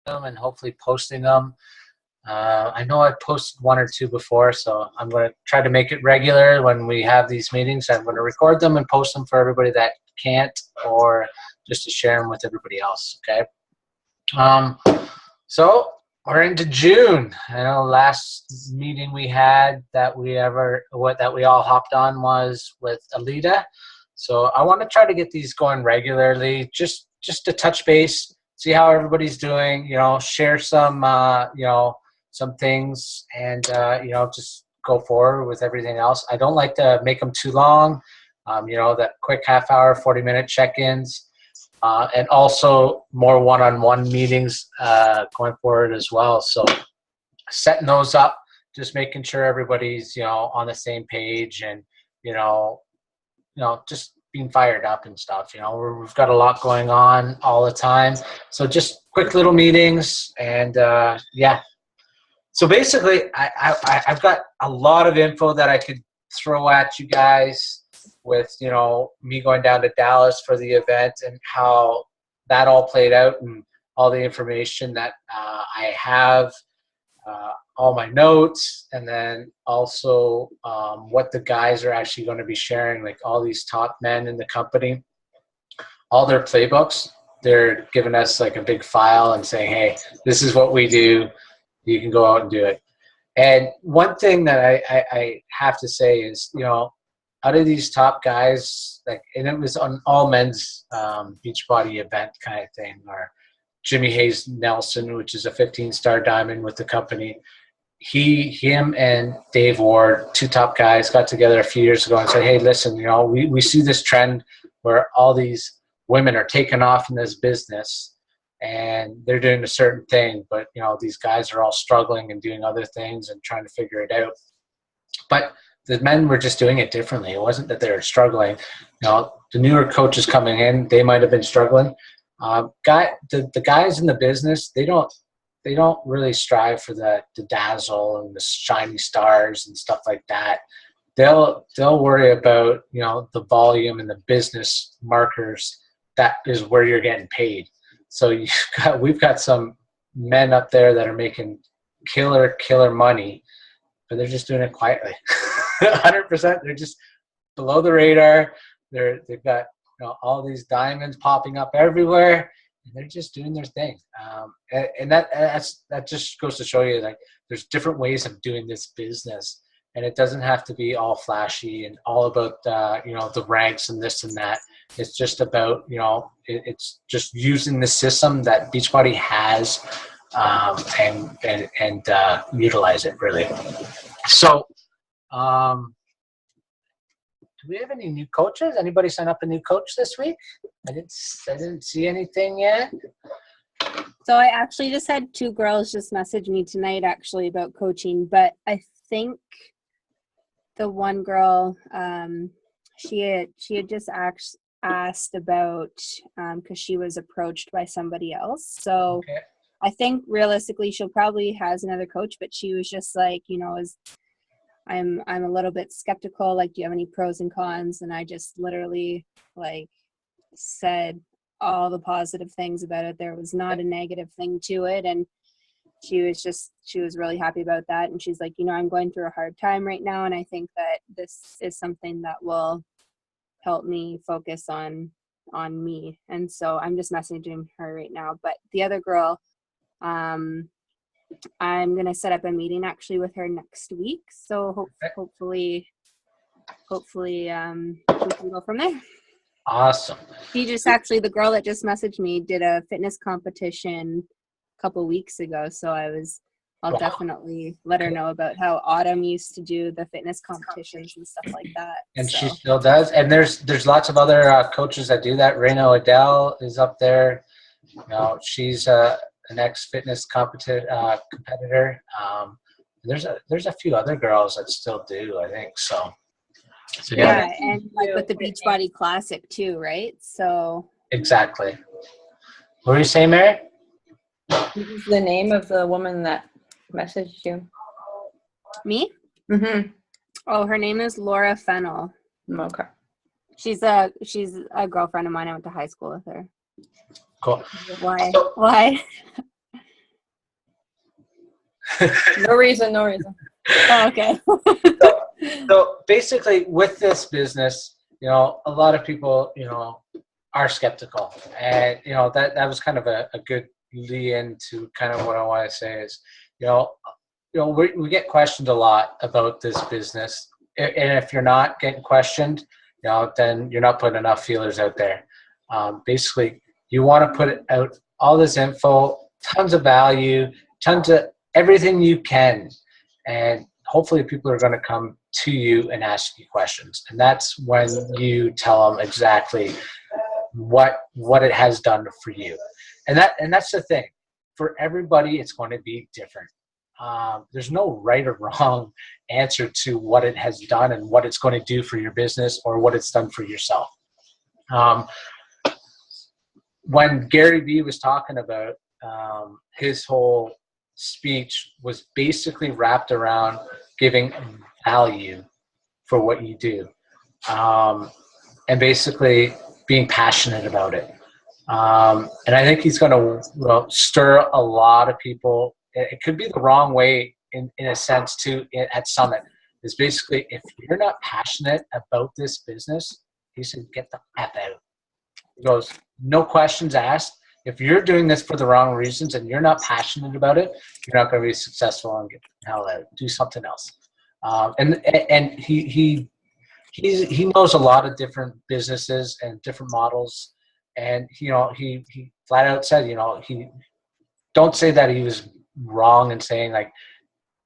them and hopefully posting them. I know I posted one or two before, so I'm going to try to make it regular when we have these meetings. I'm going to record them and post them for everybody that can't, or just to share them with everybody else, okay? So we're into June. I know last meeting we had that we all hopped on was with Alita. So I want to try to get these going regularly, just to touch base, see how everybody's doing, share some, some things, and, just go forward with everything else. I don't like to make them too long, that quick half hour, 40-minute check-ins, and also more one-on-one meetings going forward as well. So setting those up, just making sure everybody's, on the same page, and, just being fired up and stuff. We've got a lot going on all the time. So just quick little meetings, and yeah. So basically, I've got a lot of info that I could throw at you guys with, me going down to Dallas for the event and how that all played out, and all the information that I have, all my notes, and then also what the guys are actually going to be sharing, like all these top men in the company, all their playbooks. They're giving us like a big file and saying, hey, this is what we do. You can go out and do it. And one thing that I have to say is, out of these top guys, and it was on all men's Beachbody event kind of thing, or Jimmy Hayes Nelson, which is a 15-star diamond with the company. Him and Dave Ward, two top guys, got together a few years ago and said, hey, listen, we see this trend where all these women are taking off in this business and they're doing a certain thing, but these guys are all struggling and doing other things and trying to figure it out. But the men were just doing it differently. It wasn't that they were struggling. The newer coaches coming in, they might have been struggling. The guys in the business, they don't really strive for the dazzle and the shiny stars and stuff like that. They'll worry about the volume and the business markers. That is where you're getting paid. So we've got some men up there that are making killer money, but they're just doing it quietly. 100%. They're just below the radar. They've got all these diamonds popping up everywhere, and they're just doing their thing. And that just goes to show you, like, there's different ways of doing this business, and it doesn't have to be all flashy and all about the ranks and this and that. It's just about it's just using the system that Beachbody has, and utilize it really. So, do we have any new coaches? Anybody sign up a new coach this week? I didn't see anything yet. So I actually just had two girls just message me tonight actually about coaching, but I think the one girl, she had just asked about because she was approached by somebody else. So okay. I think realistically she'll probably has another coach, but she was just like, I'm a little bit skeptical. Like, do you have any pros and cons? And I just literally said all the positive things about it. There was not a negative thing to it. And she was really happy about that. And she's like, I'm going through a hard time right now. And I think that this is something that will help me focus on me. And so I'm just messaging her right now. But the other girl, I'm going to set up a meeting actually with her next week. So hopefully we can go from there. Awesome. She just actually, the girl that just messaged me did a fitness competition a couple weeks ago. So I'll definitely let her know about how Autumn used to do the fitness competitions and stuff like that. And she still does. And there's lots of other coaches that do that. Raina Odell is up there. She's an ex-fitness competitor. There's a few other girls that still do, I think. So yeah, and like with the Beachbody Classic too, right? So exactly. What were you saying, Mary? What is the name of the woman that messaged you? Me? Mm-hmm. Oh, her name is Laura Fennell. Okay. She's a girlfriend of mine. I went to high school with her. Cool. Why? No reason, no reason. Oh, okay. So basically, with this business, a lot of people, are skeptical, and that was kind of a good lead-in to kind of what I want to say is, we get questioned a lot about this business, and if you're not getting questioned, then you're not putting enough feelers out there. Basically, you want to put out all this info, tons of value, tons of everything you can, and hopefully people are going to come to you and ask you questions. And that's when you tell them exactly what it has done for you. And that's the thing. For everybody, it's going to be different. There's no right or wrong answer to what it has done and what it's going to do for your business or what it's done for yourself. When Gary Vee was talking about his whole speech was basically wrapped around giving value for what you do, and basically being passionate about it. And I think he's going to stir a lot of people. It could be the wrong way in a sense too at Summit. Is basically if you're not passionate about this business, he said, get the F out. He goes, no questions asked. If you're doing this for the wrong reasons and you're not passionate about it, you're not going to be successful and get the hell out. Do something else. And he knows a lot of different businesses and different models. And he flat out said, he don't say that he was wrong in saying like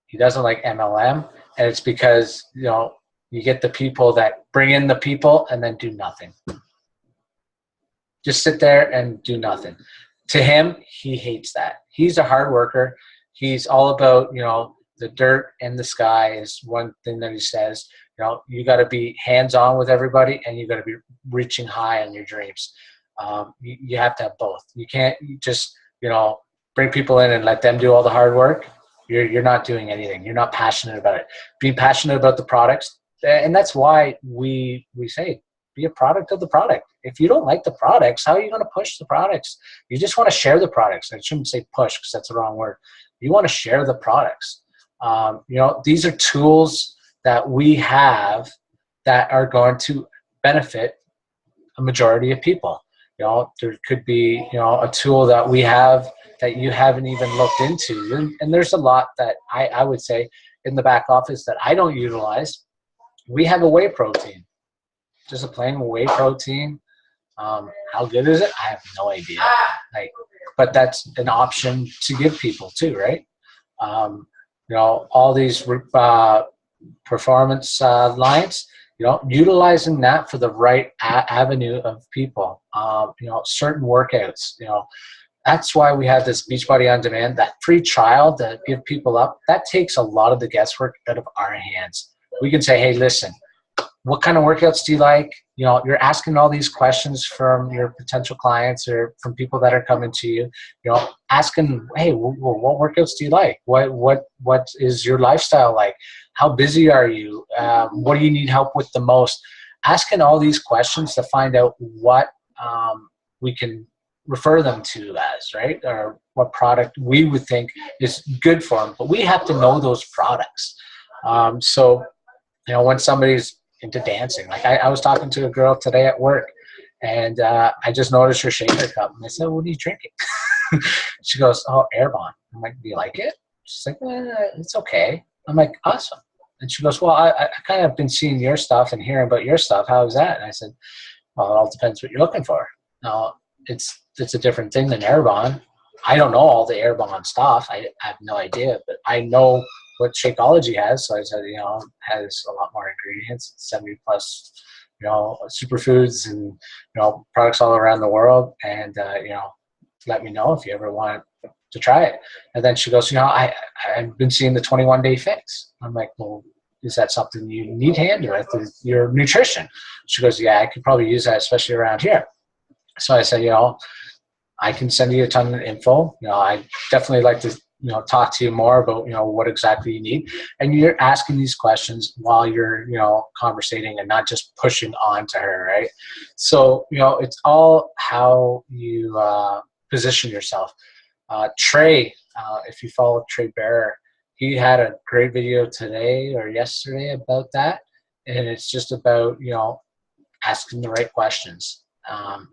he doesn't like MLM, and it's because you get the people that bring in the people and then do nothing. Just sit there and do nothing. To him, he hates that. He's a hard worker. He's all about, the dirt and the sky is one thing that he says. You got to be hands-on with everybody, and you got to be reaching high on your dreams. You have to have both. You can't just, bring people in and let them do all the hard work. You're not doing anything. You're not passionate about it. Being passionate about the products, and that's why we say, be a product of the product. If you don't like the products, how are you going to push the products? You just want to share the products. I shouldn't say push because that's the wrong word. You want to share the products. These are tools that we have that are going to benefit a majority of people. There could be, a tool that we have that you haven't even looked into. And there's a lot that I would say in the back office that I don't utilize. We have a whey protein. Just a plain whey protein. How good is it? I have no idea. But that's an option to give people too, right? All these performance lines. Utilizing that for the right avenue of people. Certain workouts. That's why we have this Beachbody On Demand, that free trial to give people up. That takes a lot of the guesswork out of our hands. We can say, hey, listen. What kind of workouts do you like? You're asking all these questions from your potential clients or from people that are coming to you. Asking, hey, what workouts do you like? What is your lifestyle like? How busy are you? What do you need help with the most? Asking all these questions to find out what we can refer them to as, right? Or what product we would think is good for them. But we have to know those products. So when somebody's into dancing. Like I was talking to a girl today at work, and I just noticed her shaker cup, and I said, "What are you drinking?" She goes, "Oh, Airbon." I'm like, "Do you like it?" She's like, "It's okay." I'm like, "Awesome." And she goes, "Well, I kind of been seeing your stuff and hearing about your stuff. How is that?" And I said, "Well, it all depends what you're looking for. Now, it's a different thing than Airbon. I don't know all the Airbon stuff. I have no idea, but I know what Shakeology has." So I said, has a lot more ingredients, 70 plus, superfoods and, products all around the world. And, let me know if you ever want to try it. And then she goes, I've been seeing the 21-day fix. I'm like, well, is that something you need hand with? Is your nutrition? She goes, yeah, I could probably use that, especially around here. So I said, I can send you a ton of info. I definitely like to, talk to you more about, what exactly you need. And you're asking these questions while you're, conversating and not just pushing on to her, right? So, it's all how you position yourself. Trey, if you follow Trey Bearer, he had a great video today or yesterday about that. And it's just about, asking the right questions.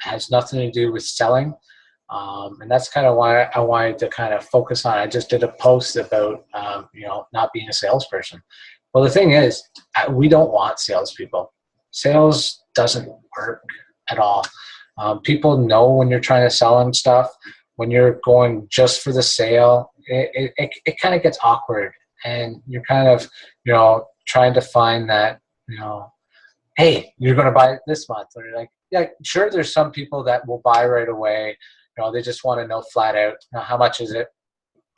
Has nothing to do with selling. And that's kind of why I wanted to kind of focus on. I just did a post about, not being a salesperson. Well, the thing is, we don't want salespeople. Sales doesn't work at all. People know when you're trying to sell them stuff. When you're going just for the sale, it kind of gets awkward, and you're kind of, trying to find that, hey, you're going to buy it this month. Or you're like, yeah, sure. There's some people that will buy right away. They just want to know flat out, how much is it?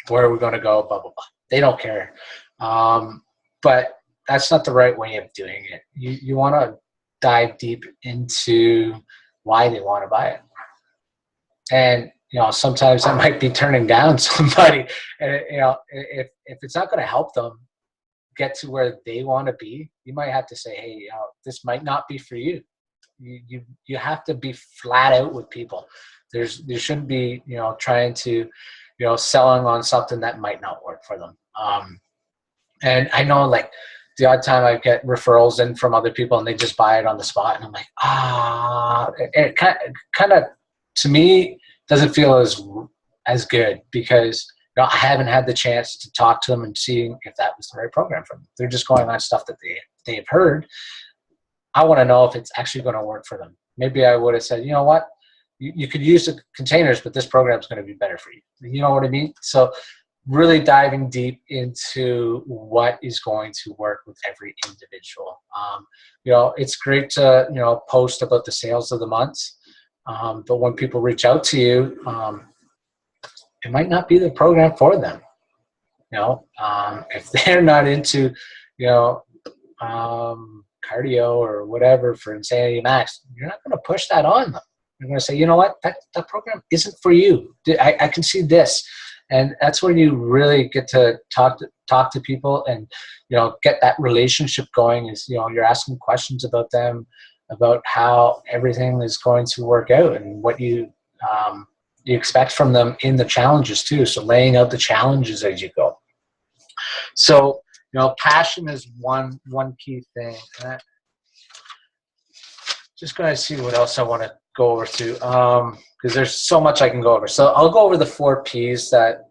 Where are we going to go? Blah, blah, blah. They don't care. But that's not the right way of doing it. You want to dive deep into why they want to buy it. And, sometimes that might be turning down somebody. And, if it's not going to help them get to where they want to be, you might have to say, hey, this might not be for you. You have to be flat out with people. There shouldn't be, trying to, selling on something that might not work for them. And I know, like, the odd time I get referrals in from other people and they just buy it on the spot, and I'm like, it kind of, to me, doesn't feel as good, because I haven't had the chance to talk to them and seeing if that was the right program for them. They're just going on stuff that they've heard. I want to know if it's actually going to work for them. Maybe I would have said, you know what, you could use the containers, but this program is going to be better for you. You know what I mean? So really diving deep into what is going to work with every individual. It's great to, post about the sales of the month. But when people reach out to you, it might not be the program for them. If they're not into, cardio or whatever for Insanity Max, you're not going to push that on them. You're going to say, you know what, that program isn't for you. I can see this. And that's when you really get to talk to people and, get that relationship going. Is, you're asking questions about them, about how everything is going to work out, and what you expect from them in the challenges too. So laying out the challenges as you go. So, passion is one key thing. And just going to see what else I want to go over to, because there's so much I can go over. So I'll go over the 4 Ps that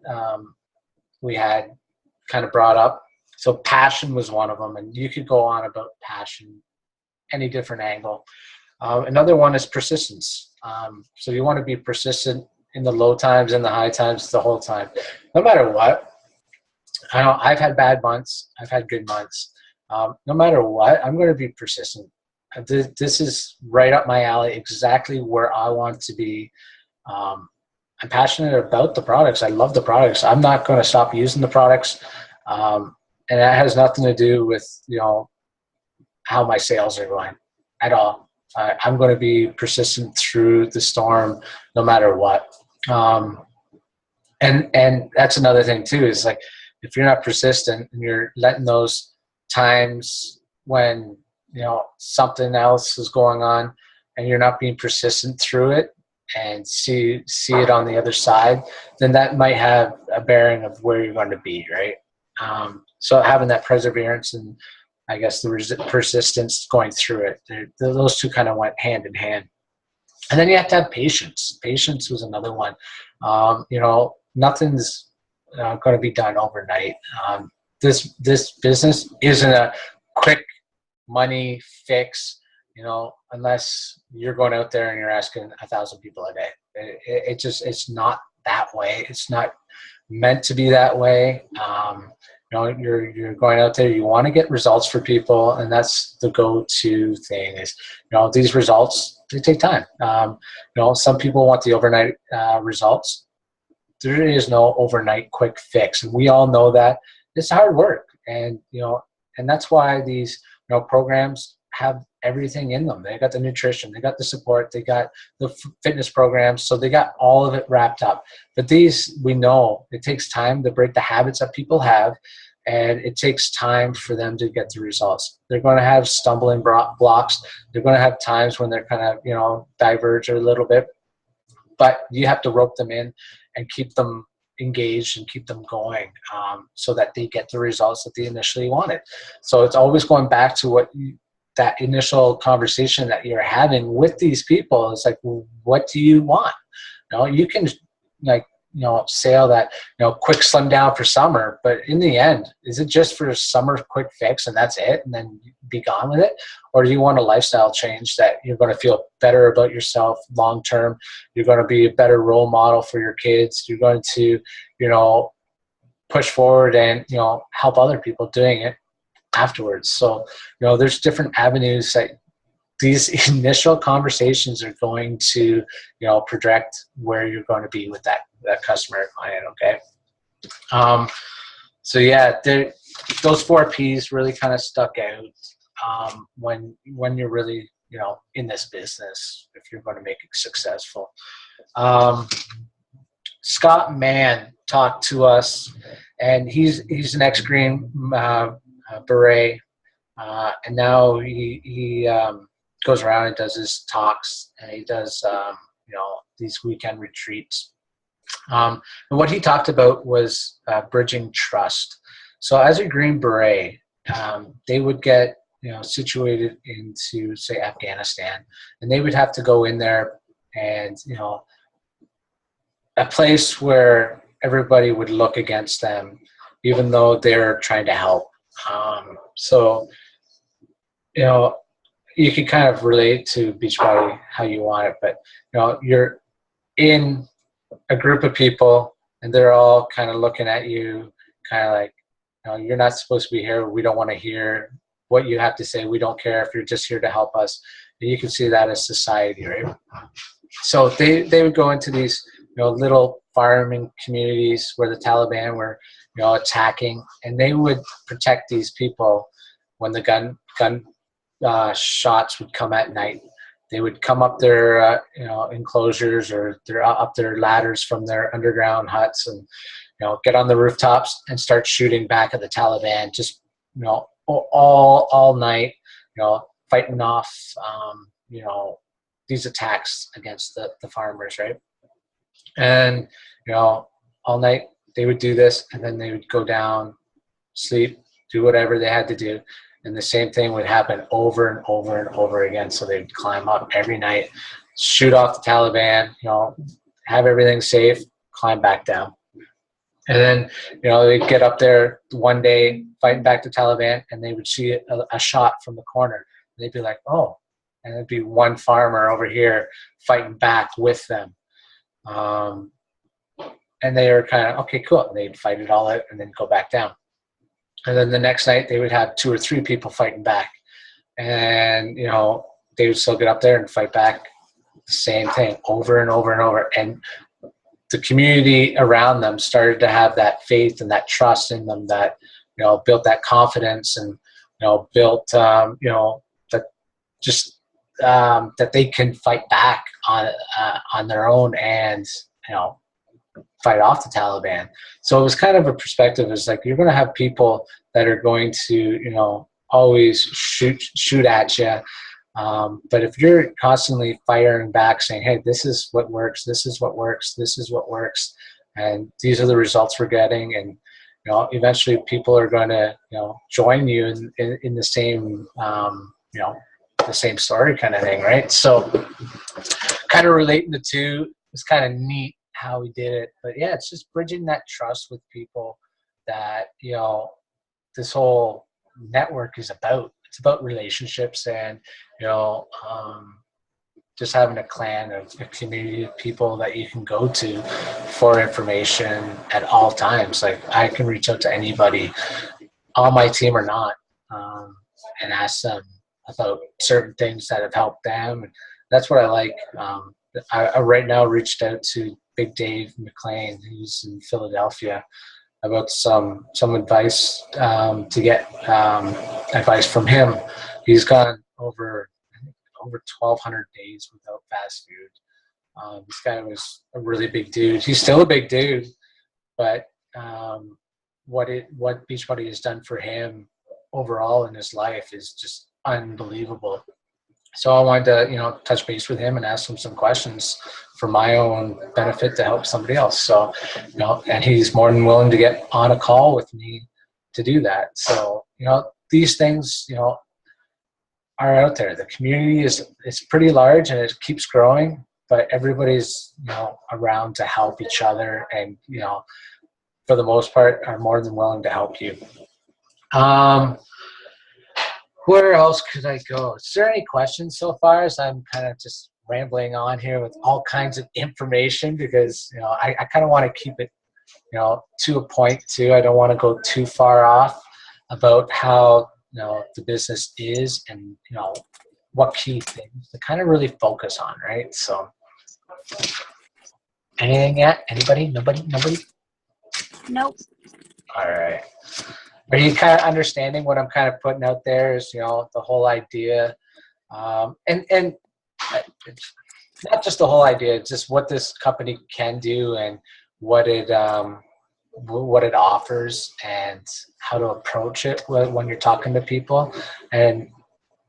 we had kind of brought up. So passion was one of them, and you could go on about passion any different angle. Another one is persistence. So you want to be persistent in the low times and the high times the whole time, no matter what. I know I've had bad months. I've had good months. No matter what, I'm going to be persistent. This is right up my alley, exactly where I want to be. I'm passionate about the products. I love the products. I'm not going to stop using the products. And that has nothing to do with, how my sales are going at all. I'm going to be persistent through the storm, no matter what. And that's another thing too, is like, if you're not persistent and you're letting those times when, something else is going on and you're not being persistent through it and see it on the other side, then that might have a bearing of where you're going to be, right? So having that perseverance and, I guess, the persistence going through it, those two kind of went hand in hand. And then you have to have patience. Patience was another one. Nothing's going to be done overnight. This business isn't a quick money fix, unless you're going out there and you're asking 1,000 people a day. It's not that way. It's not meant to be that way. You're going out there, you want to get results for people, and that's the go-to thing is, these results, they take time. Some people want the overnight results. There is no overnight quick fix, and we all know that. It's hard work, and that's why these programs have everything in them. They got the nutrition, they got the support, they got the fitness programs, so they got all of it wrapped up. But these, we know it takes time to break the habits that people have, and it takes time for them to get the results. They're going to have stumbling blocks. They're going to have times when they're kind of diverge a little bit, but you have to rope them in and keep them engaged and keep them going, so that they get the results that they initially wanted. So it's always going back to that initial conversation that you're having with these people. It's like, well, what do you want? You can, like, say all that, quick slim down for summer, but in the end, is it just for a summer quick fix and that's it, and then be gone with it? Or do you want a lifestyle change that you're going to feel better about yourself long term? You're going to be a better role model for your kids. You're going to, push forward and, help other people doing it afterwards. So, there's different avenues that these initial conversations are going to, project where you're going to be with that customer or client. Okay. So yeah, those 4 P's really kind of stuck out when you're really, in this business, if you're going to make it successful. Scott Mann talked to us, and he's an ex-Green Beret, and now he goes around and does his talks, and he does these weekend retreats. And what he talked about was bridging trust. So as a Green Beret, they would get situated into, say, Afghanistan, and they would have to go in there and a place where everybody would look against them, even though they're trying to help. So you can kind of relate to Beachbody how you want it, but you're in a group of people and they're all kind of looking at you, kind of like, you're not supposed to be here. We don't want to hear what you have to say. We don't care if you're just here to help us. And you can see that as society, right? So they would go into these little farming communities where the Taliban were attacking, and they would protect these people when the gun shots would come at night. They would come up their enclosures, or up their ladders from their underground huts, and get on the rooftops and start shooting back at the Taliban, just all night, fighting off these attacks against the farmers, right? And all night they would do this, and then they would go down, sleep, do whatever they had to do. And the same thing would happen over and over and over again. So they'd climb up every night, shoot off the Taliban, have everything safe, climb back down. And then, they'd get up there one day fighting back the Taliban, and they would see a shot from the corner. They'd be like, oh, and it'd be one farmer over here fighting back with them. And they were kind of, okay, cool. And they'd fight it all out and then go back down. And then the next night they would have 2 or 3 people fighting back. And, they would still get up there and fight back the same thing over and over and over. And the community around them started to have that faith and that trust in them that, built that confidence, and, built, that just, that they can fight back on their own and, fight off the Taliban. So it was kind of a perspective. It's like, you're going to have people that are going to, always shoot at you. But if you're constantly firing back saying, hey, this is what works, this is what works, this is what works, and these are the results we're getting, and eventually people are going to join you in the same the same story kind of thing, right? So kind of relating the two, it's kind of neat how we did it. But yeah, it's just bridging that trust with people that this whole network is about. It's about relationships, and just having a clan, a community of people that you can go to for information at all times. Like, I can reach out to anybody on my team or not, and ask them about certain things that have helped them. And that's what I like. I right now reached out to Big Dave McLean, who's in Philadelphia, about some advice, to get advice from him. He's gone over 1,200 days without fast food. This guy was a really big dude. He's still a big dude, but what Beachbody has done for him overall in his life is just unbelievable. So I wanted to, touch base with him and ask him some questions for my own benefit to help somebody else. So, and he's more than willing to get on a call with me to do that. So, these things, are out there. The community is pretty large and it keeps growing, but everybody's, around to help each other and, for the most part are more than willing to help you. Where else could I go? Is there any questions so far, as I'm kind of just rambling on here with all kinds of information, because I kind of want to keep it to a point too. I don't want to go too far off about how the business is and what key things to kind of really focus on, right? So anything yet? Anybody? Nobody? Nope. All right. Are you kind of understanding what I'm kind of putting out there? Is the whole idea, and it's not just the whole idea, it's just what this company can do and what it offers and how to approach it when you're talking to people. And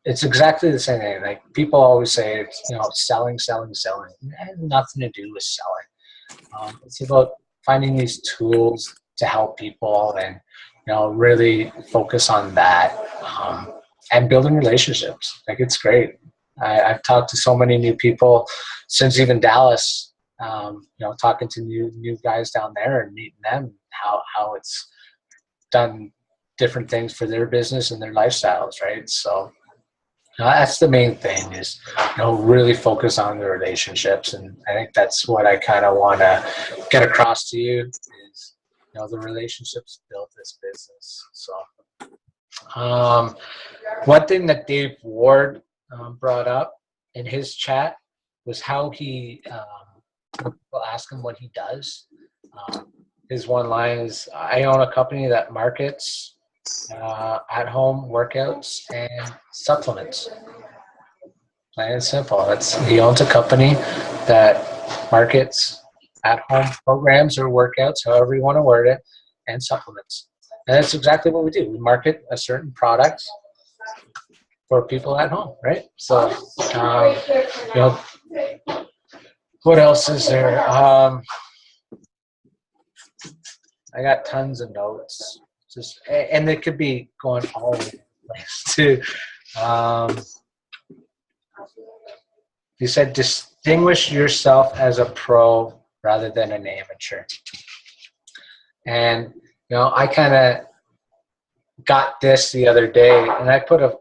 it's exactly the same thing. Like, people always say it's selling. It has nothing to do with selling. It's about finding these tools to help people and really focus on that, and building relationships. Like, it's great. I've talked to so many new people since even Dallas, talking to new guys down there and meeting them, how it's done different things for their business and their lifestyles, right? So that's the main thing, is really focus on the relationships. And I think that's what I kind of want to get across to you, is the relationships build this business. So one thing that Dave Ward brought up in his chat was how he when people ask him what he does. His one line is, I own a company that markets at-home workouts and supplements. Plain and simple. He owns a company that markets at-home programs or workouts, however you want to word it, and supplements. And that's exactly what we do. We market a certain product for people at home, right? So, what else is there? I got tons of notes, and they could be going all over the place too. You said distinguish yourself as a pro rather than an amateur. And, I kind of got this the other day, and I put a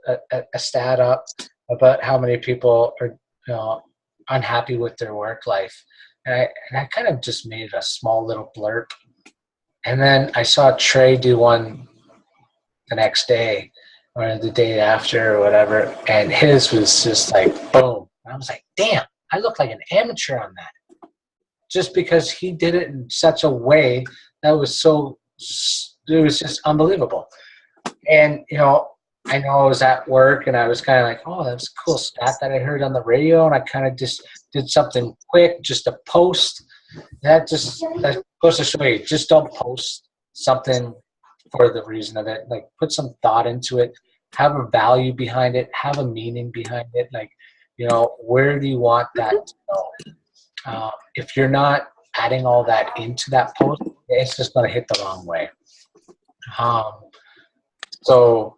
stat up about how many people are, unhappy with their work life. And I kind of just made a small little blurb. And then I saw Trey do one the next day or the day after or whatever, and his was just like, boom. And I was like, damn, I look like an amateur on that. Just because he did it in such a way that was it was just unbelievable. And, I know I was at work and I was kind of like, oh, that was a cool stat that I heard on the radio. And I kind of just did something quick, just a post. That goes to show you, just don't post something for the reason of it. Like, put some thought into it, have a value behind it, have a meaning behind it. Like, where do you want that to go? If you're not adding all that into that post, it's just going to hit the wrong way. So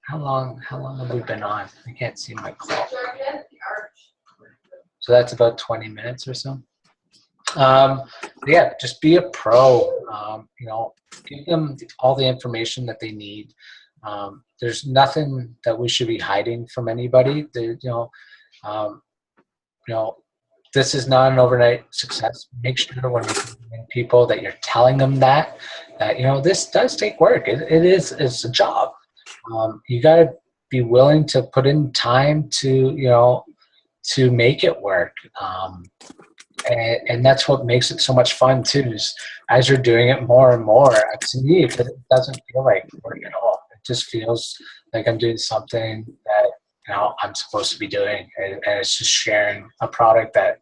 how long have we been on? I can't see my clock. So that's about 20 minutes or so. Yeah, just be a pro. Give them all the information that they need. There's nothing that we should be hiding from anybody. This is not an overnight success. Make sure when you're meeting people that you're telling them that this does take work. It's a job. You got to be willing to put in time to make it work. And that's what makes it so much fun too, is as you're doing it more and more, to me, it doesn't feel like work at all. It just feels like I'm doing something that I'm supposed to be doing, and it's just sharing a product that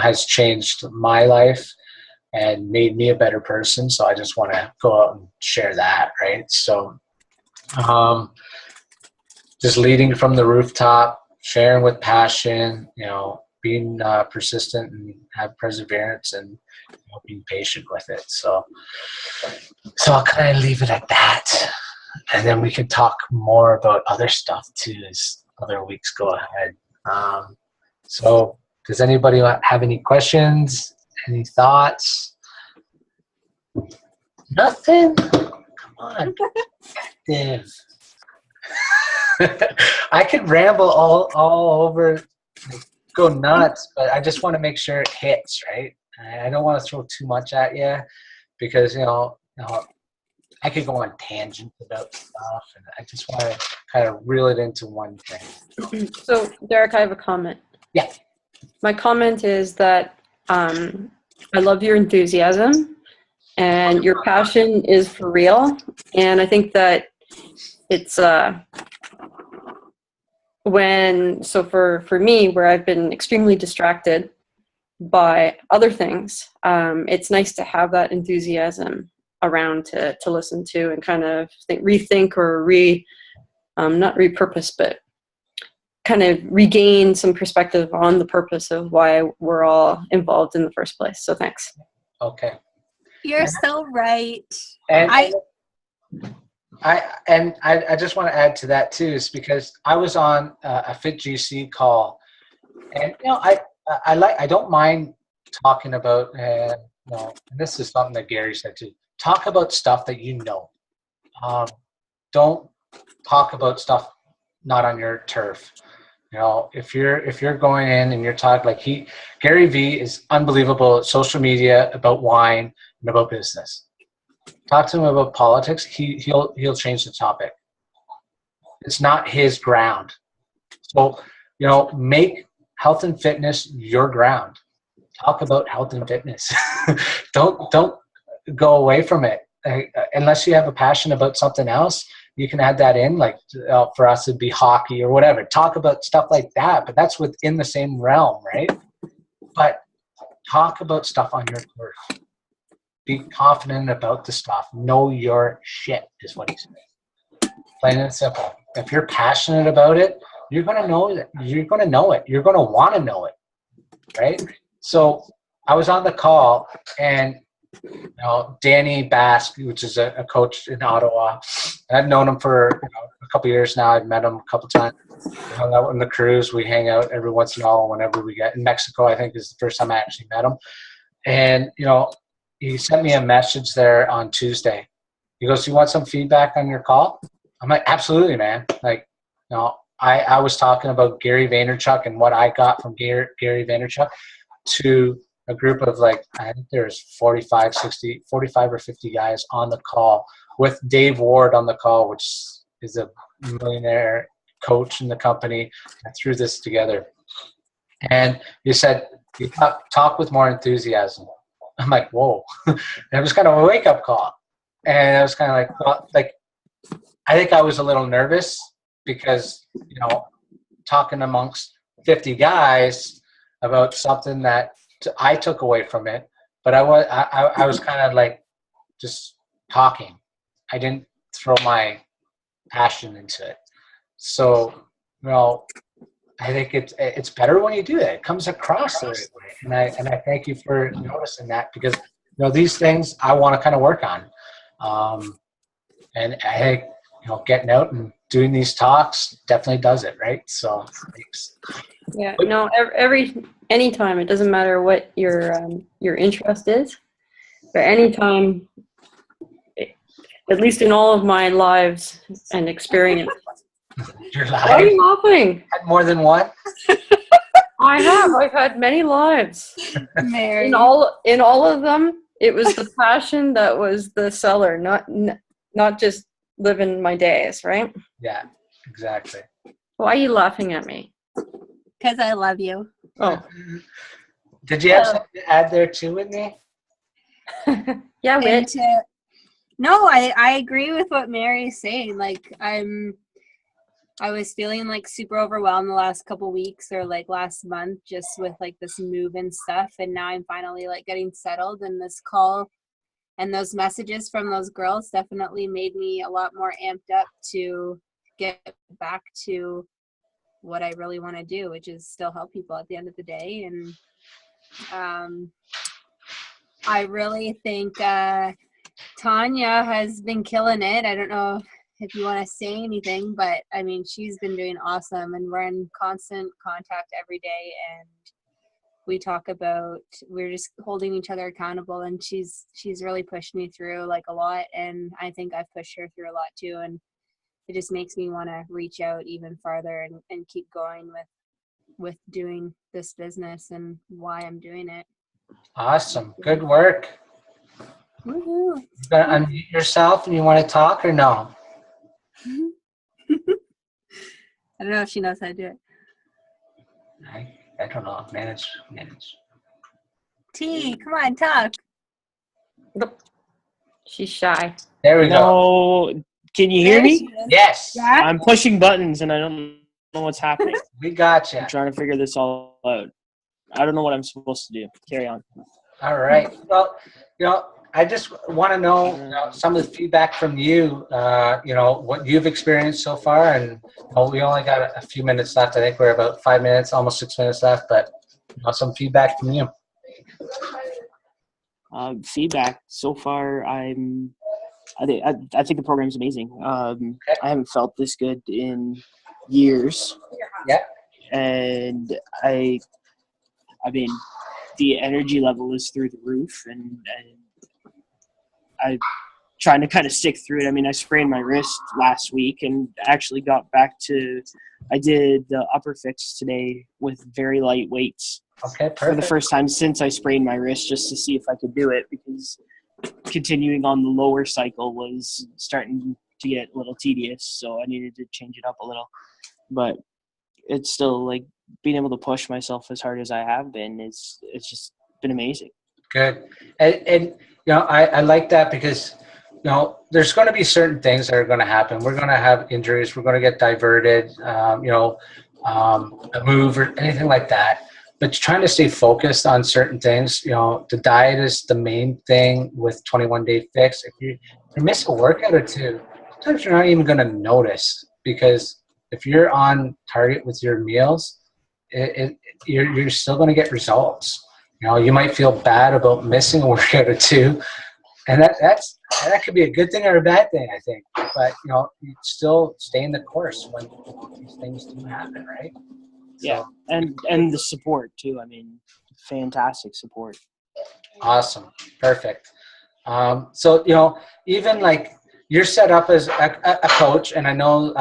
has changed my life and made me a better person. So I just want to go out and share that, right? So just leading from the rooftop sharing with passion, being persistent and have perseverance and being patient with it. So I'll kind of leave it at that. And then we can talk more about other stuff too as other weeks go ahead. So does anybody have any questions, any thoughts? Nothing? Come on. Active. I could ramble all over, go nuts, but I just want to make sure it hits, right? I don't want to throw too much at you because, I could go on tangents about stuff, and I just want to kind of reel it into one thing. So, Derek, I have a comment. Yeah. My comment is that I love your enthusiasm and your passion is for real. And I think that it's for me, where I've been extremely distracted by other things, it's nice to have that enthusiasm around to listen to and kind of rethink or not repurpose, but kind of regain some perspective on the purpose of why we're all involved in the first place. So thanks. Okay. You're so right. And I just want to add to that too, is because I was on a FitGC call, and I don't mind talking about and this is something that Gary said too. Talk about stuff that you know. Don't talk about stuff not on your turf. If you're going in and you're talking Gary V is unbelievable at social media about wine and about business. Talk to him about politics. He'll change the topic. It's not his ground. So make health and fitness your ground. Talk about health and fitness. Don't go away from it unless you have a passion about something else. You can add that in, for us it'd be hockey or whatever. Talk about stuff like that, but that's within the same realm, right? But talk about stuff on your turf. Be confident about the stuff. Know your shit is what he said. Plain and simple. If you're passionate about it, you're gonna know it. You're gonna know it. You're gonna want to know it, right? So I was on the call, and Danny Basque, which is a coach in Ottawa. I've known him for a couple of years now. I've met him a couple times. We hung out on the cruise. We hang out every once in a while whenever we get in Mexico. I think is the first time I actually met him. And he sent me a message there on Tuesday. He goes, "You want some feedback on your call?" I'm like, "Absolutely, man." I was talking about Gary Vaynerchuk and what I got from Gary Vaynerchuk to a group of I think there's 45 or 50 guys on the call with Dave Ward on the call, which is a millionaire coach in the company. I threw this together. And he said, "You talk with more enthusiasm." I'm like, whoa. And it was kind of a wake-up call. And I was kind of I think I was a little nervous because, talking amongst 50 guys about something that I took away from it, but I was kind of just talking. I didn't throw my passion into it. So, I think it's better when you do that. It comes across the right way. And I thank you for noticing that, because these things I want to kind of work on. And I think getting out and doing these talks definitely does it, right? So thanks. Yeah, no, anytime, it doesn't matter what your interest is, but anytime, at least in all of my lives and experience. Your Why are you laughing? Had more than one? I have. I've had many lives. Mary. In all of them, it was the passion that was the seller, not just living my days, right? Yeah, exactly. Why are you laughing at me? Because I love you. Oh. Did you have something to add there too, Whitney? Yeah, Whit. No, I agree with what Mary's saying. I was feeling super overwhelmed the last couple weeks or last month, just with this move and stuff. And now I'm finally getting settled, and this call and those messages from those girls definitely made me a lot more amped up to get back to what I really want to do, which is still help people at the end of the day. And I really think Tanya has been killing it. I don't know if you want to say anything, but I mean, she's been doing awesome, and we're in constant contact every day. And we talk about, we're just holding each other accountable, and she's really pushed me through like a lot. And I think I've pushed her through a lot too. And it just makes me want to reach out even farther and keep going with doing this business and why I'm doing it. Awesome. Good work. Woohoo. You gonna unmute yourself and you want to talk or no? I don't know if she knows how to do it. I don't know. Manage. T, come on, talk. Nope. She's shy. There we go. No, can you hear There me? she is. Yes. Yeah. I'm pushing buttons and I don't know what's happening. We got you. I'm trying to figure this all out. I don't know what I'm supposed to do. Carry on. All right. Well, I just want to know, some of the feedback from you, what you've experienced so far. And we only got a few minutes left. I think we're about 5 minutes, almost 6 minutes left, but some feedback from you. Feedback so far, I think the program's amazing. I haven't felt this good in years. Yeah. And I mean, the energy level is through the roof, and I'm trying to kind of stick through it. I mean, I sprained my wrist last week and actually got back to, I did the upper fix today with very light weights. Okay, For the perfect. first time since I sprained my wrist, just to see if I could do it, because continuing on the lower cycle was starting to get a little tedious, so I needed to change it up a little. But it's still like being able to push myself as hard as I have been. It's just been amazing. Good. And I like that because, there's going to be certain things that are going to happen. We're going to have injuries. We're going to get diverted, a move or anything like that. But trying to stay focused on certain things, the diet is the main thing with 21 Day Fix. If you miss a workout or two, sometimes you're not even going to notice, because if you're on target with your meals, you're still going to get results. You might feel bad about missing a workout or two, and that could be a good thing or a bad thing, I think. But you still stay in the course when these things do happen, right? Yeah, and the support too. I mean, fantastic support. Awesome, perfect. So even like you're set up as a coach, and I know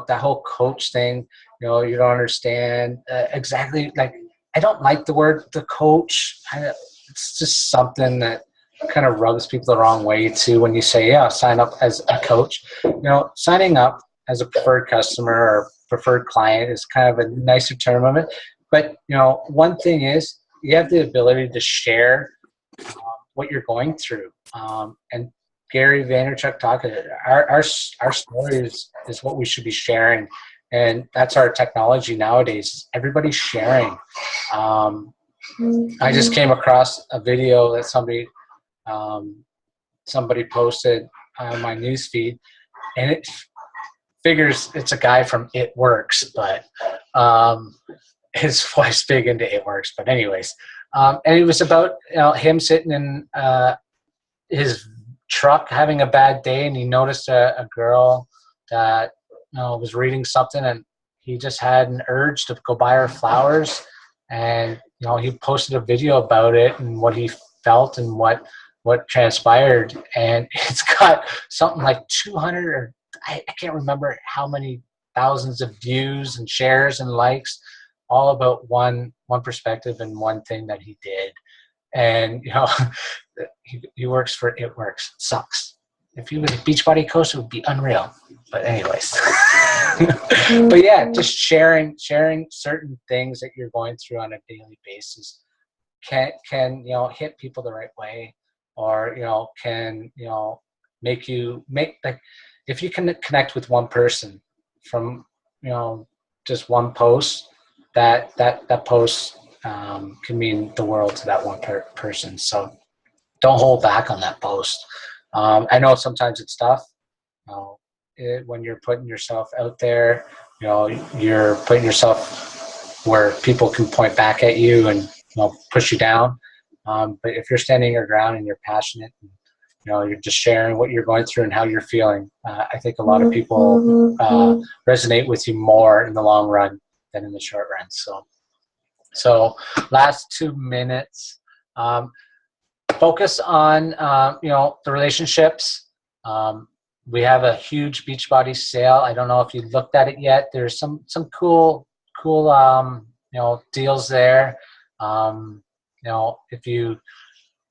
that whole coach thing. You don't understand exactly. Like, I don't like the word the coach. It's just something that kind of rubs people the wrong way too. When you say, sign up as a coach, signing up as a preferred customer or preferred client is kind of a nicer term of it. But one thing is, you have the ability to share what you're going through. And Gary Vaynerchuk talked. Our story is what we should be sharing, and that's our technology nowadays. Everybody's sharing. I just came across a video that somebody posted on my newsfeed, and it figures it's a guy from It Works, but his wife's big into It Works. But anyways, and it was about him sitting in his truck having a bad day, and he noticed a girl that was reading something, and he just had an urge to go buy her flowers. And he posted a video about it and what he felt and what transpired, and it's got something like 200 or I can't remember how many thousands of views and shares and likes, all about one perspective and one thing that he did. And he works for It Works. Sucks. If he was a Beachbody coach, it would be unreal. But anyways, but yeah, just sharing certain things that you're going through on a daily basis can hit people the right way, or can make like, if you can connect with one person from just one post, that post can mean the world to that one person. So don't hold back on that post. I know sometimes it's tough when you're putting yourself out there, you're putting yourself where people can point back at you and push you down. But if you're standing your ground and you're passionate, and, you're just sharing what you're going through and how you're feeling, I think a lot of people resonate with you more in the long run than in the short run. So last 2 minutes, focus on the relationships. We have a huge Beachbody sale. I don't know if you looked at it yet. There's some cool deals there. If you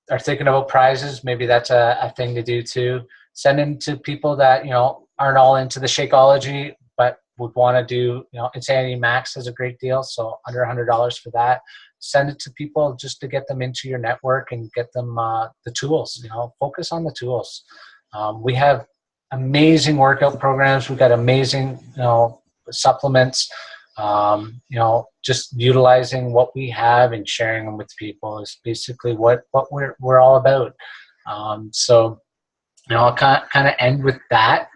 are thinking about prizes, maybe that's a thing to do too. Send them to people that aren't all into the Shakeology, but would want to do Insanity Max has a great deal, so under $100 for that. Send it to people just to get them into your network and get them the tools. Focus on the tools. We have amazing workout programs. We've got amazing supplements. Just utilizing what we have and sharing them with people is basically what we're all about. So I'll kind of end with that.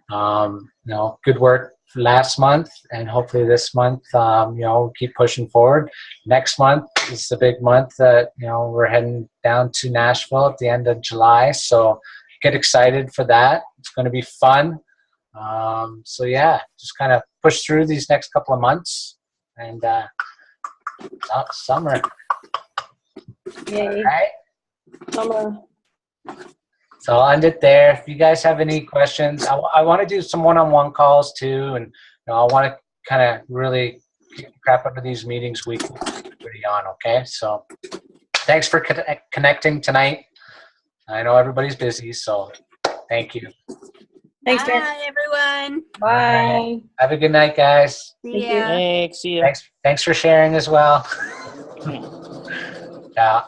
Good work last month, and hopefully this month, we'll keep pushing forward. Next month is the big month that we're heading down to Nashville at the end of July. So get excited for that. It's going to be fun. So yeah, just kind of push through these next couple of months, and summer. Yay. All right. Summer. So I'll end it there. If you guys have any questions, I want to do some one-on-one calls too, and I want to kind of really crap up to these meetings weekly pretty on. Okay, so thanks for connecting tonight. I know everybody's busy, so thank you. Thanks, Derek. Bye, everyone. Bye. Have a good night, guys. See Thank ya. Thanks. See ya. Thanks for sharing as well. Yeah.